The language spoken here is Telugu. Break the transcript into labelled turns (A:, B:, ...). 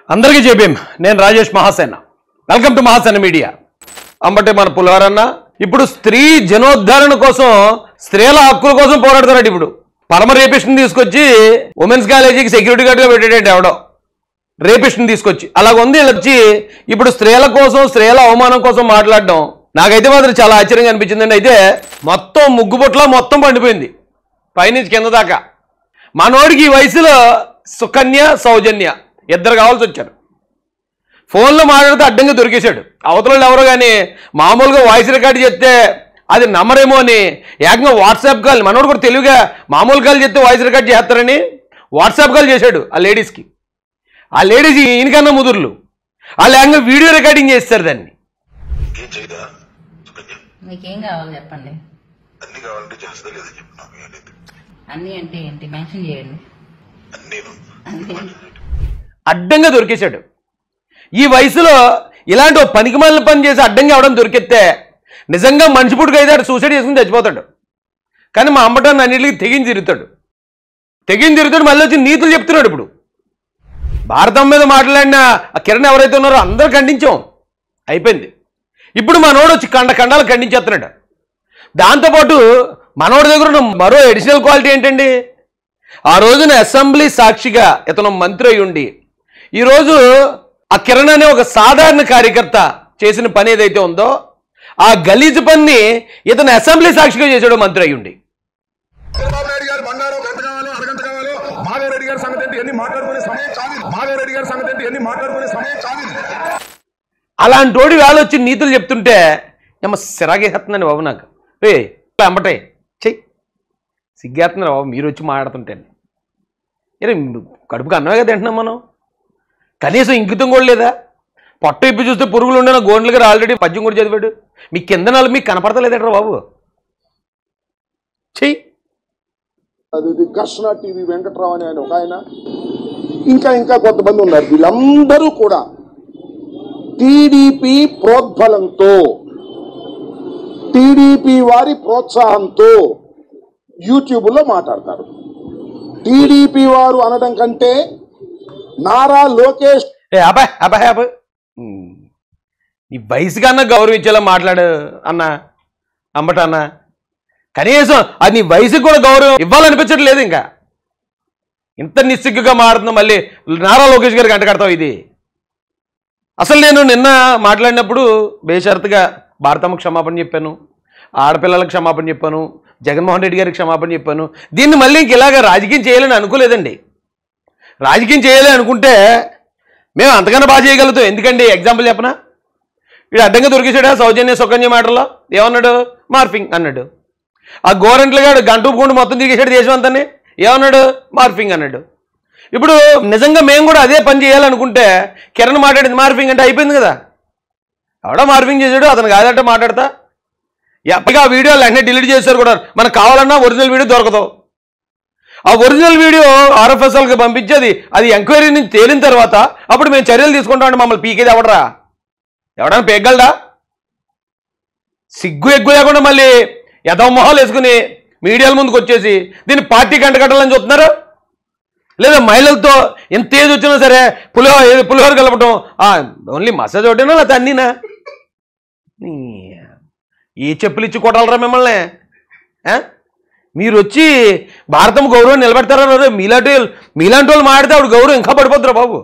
A: అందరికీ జేబీఎం నేను Rajesh Mahasena welcome to Mahasena media అంబటే మన పులిహోరన్న ఇప్పుడు స్త్రీ జనోద్ధరణ కోసం స్త్రీల హక్కుల కోసం పోరాడతారట ఇప్పుడు పరమ రేపిస్ట్ని తీసుకొచ్చి ఉమెన్స్ కాలేజీకి సెక్యూరిటీ గార్డ్గా పెట్టేటట్టు ఎవడో రేపిస్ట్ని తీసుకొచ్చి అలాగుంది వచ్చి ఇప్పుడు స్త్రీల కోసం స్త్రీల అవమానం కోసం మాట్లాడడం నాకైతే మాత్రం చాలా ఆశ్చర్యంగా అనిపించిందండి అయితే మొత్తం ముగ్గుబొట్ల మొత్తం పండిపోయింది పైనుంచి కింద దాకా మనోడికి ఈ వయసులో సుకన్య సౌజన్య ఇద్దరు కావాల్సి వచ్చారు ఫోన్లో మాట్లాడితే అడ్డంగా దొరికేశాడు అవతల ఎవరో కానీ మామూలుగా వాయిస్ రికార్డ్ చేస్తే అది నమ్మరేమో అని ఏకంగా వాట్సాప్ కాల్ మనోడు కూడా తెలివిగా మామూలు కాల్ చేస్తే వాయిస్ రికార్డ్ చేస్తారని వాట్సాప్ కాల్ చేశాడు ఆ లేడీస్కి ఆ లేడీస్ ఈయనకన్నా ముదుర్లు వాళ్ళు ఏకంగా వీడియో రికార్డింగ్ చేస్తారు దాన్ని
B: మీకేం కావాలి చెప్పండి
C: అన్ని కావాలంటే చేస్తా లేదా చెప్పు నాకు
B: అన్ని అంటే ఏంటి మెన్షన్ చేయండి
A: అడ్డంగా దొరికేశాడు ఈ వయసులో ఇలాంటి పనికిమాలిన పని చేసి అడ్డంగా అవడం దొరికితే నిజంగా మనిషి పుట్టుకు అయితే సూసైడ్ చేసుకుని చచ్చిపోతాడు కానీ మా అమ్మటాన్ని అన్నింటికి తెగించి తిరుగుతాడు మళ్ళీ వచ్చి నీతులు చెప్తున్నాడు ఇప్పుడు భారతం మీద మాట్లాడిన ఆ కిరణ్ ఎవరైతే ఉన్నారో అందరూ ఖండించాం అయిపోయింది ఇప్పుడు మనోడు వచ్చి ఖండాలు ఖండించేస్తున్నాడు దాంతోపాటు మనోడి దగ్గర ఉన్న మరో అడిషనల్ క్వాలిటీ ఏంటండి ఆ రోజున అసెంబ్లీ సాక్షిగా ఇతను మంత్రి అయి ఉండి ఈరోజు ఆ కిరణ్ అనే ఒక సాధారణ కార్యకర్త చేసిన పని ఏదైతే ఉందో ఆ గలీజు పని ఇతను అసెంబ్లీ సాక్షిగా చేశాడు మంత్రి అయి ఉండి అలాంటి వాడి వేళ వచ్చి నీతులు చెప్తుంటే ఏమో సిరాగేస్తున్నాను బాబు నాకు అంబటే చెయ్యి సిగ్గేస్తున్నారు బాబు మీరు వచ్చి మాట్లాడుతుంటే కడుపుకి అన్నమే కదా తింటున్నాం మనం కనీసం ఇంకితం కూడా లేదా పొట్ట ఇప్పి చూస్తే పురుగులు ఉండే గోండ్ల గారు ఆల్రెడీ పద్యం కూడా చదివాడు మీ కింద నాలుగు మీకు కనపడతలేదంటారా బాబు చెయ్యి
D: అది ఘర్షణ టీవీ వెంకట్రావు అని ఆయన ఒక ఆయన ఇంకా కొంతమంది ఉన్నారు వీళ్ళందరూ కూడా టీడీపీ ప్రోద్బలంతో టీడీపీ వారి ప్రోత్సాహంతో యూట్యూబ్లో మాట్లాడతారు టీడీపీ వారు అనడం కంటే నారా లోకేష్
A: అబ్బాయి నీ వయసు కన్నా గౌరవించేలా మాట్లాడు అన్న అంబట అన్న కనీసం అది నీ వయసుకు కూడా గౌరవం ఇవ్వాలనిపించట్లేదు ఇంకా ఇంత నిస్సిగ్గుగా మారుతున్నా మళ్ళీ నారా లోకేష్ గారికి అంటగడతావు ఇది అసలు నేను నిన్న మాట్లాడినప్పుడు బేషరతుగా భారతమ్మకు క్షమాపణ చెప్పాను ఆడపిల్లలకు క్షమాపణ చెప్పాను జగన్మోహన్ రెడ్డి గారికి క్షమాపణ చెప్పాను దీన్ని మళ్ళీ ఇంక ఇలాగ రాజకీయం చేయాలని అనుకోలేదండి రాజకీయం చేయాలి అనుకుంటే మేము అంతకన్నా బాగా చేయగలుగుతాం ఎందుకండి ఎగ్జాంపుల్ చెప్పనా వీడు అడ్డంగా దొరికేసాడా సౌజన్య సుకన్య మాటల్లో ఏమన్నాడు మార్ఫింగ్ అన్నాడు ఆ గోరంట్లగాడు గంటూపుకుంటూ మొత్తం తిరిగేసాడు దేశం అంతానే ఏమన్నాడు మార్ఫింగ్ అన్నాడు ఇప్పుడు నిజంగా మేము కూడా అదే పని చేయాలనుకుంటే కిరణ్ మాట్లాడింది మార్ఫింగ్ అంటే అయిపోయింది కదా ఎవడో మార్ఫింగ్ చేశాడు అతను కాదంటే మాట్లాడతా ఎప్పటికీ ఆ వీడియో వెంటనే డిలీట్ చేశారు కూడా మనకు కావాలన్నా ఒరిజినల్ వీడియో దొరకదు ఆ ఒరిజినల్ వీడియో ఆర్ఎఫ్ఎస్ఎల్కి పంపించేది అది ఎంక్వైరీ నుంచి తేలిన తర్వాత అప్పుడు మేము చర్యలు తీసుకుంటామంటే మమ్మల్ని పీకేది ఎవడరా ఎవడన్నా పేగలడా సిగ్గు ఎగ్గు లేకుండా మళ్ళీ యథమొహాలు వేసుకుని మీడియాల ముందుకు వచ్చేసి దీన్ని పార్టీ కంటకట్టాలని చూస్తున్నారు లేదా మహిళలతో ఎంత ఏజ్ వచ్చినా సరే పులిహోర కలపటం ఓన్లీ మసాజ్ ఒకటేనా లేకపోతే అన్నీనా ఏ చెప్పులు ఇచ్చి కొట్టాలరా మిమ్మల్ని మీరు వచ్చి భారతం గౌరవం నిలబెడతారన్నారు మీలాంటి వాళ్ళు మాడితే ఆవిడ గౌరవం ఇంకా పడిపోతురా బాబు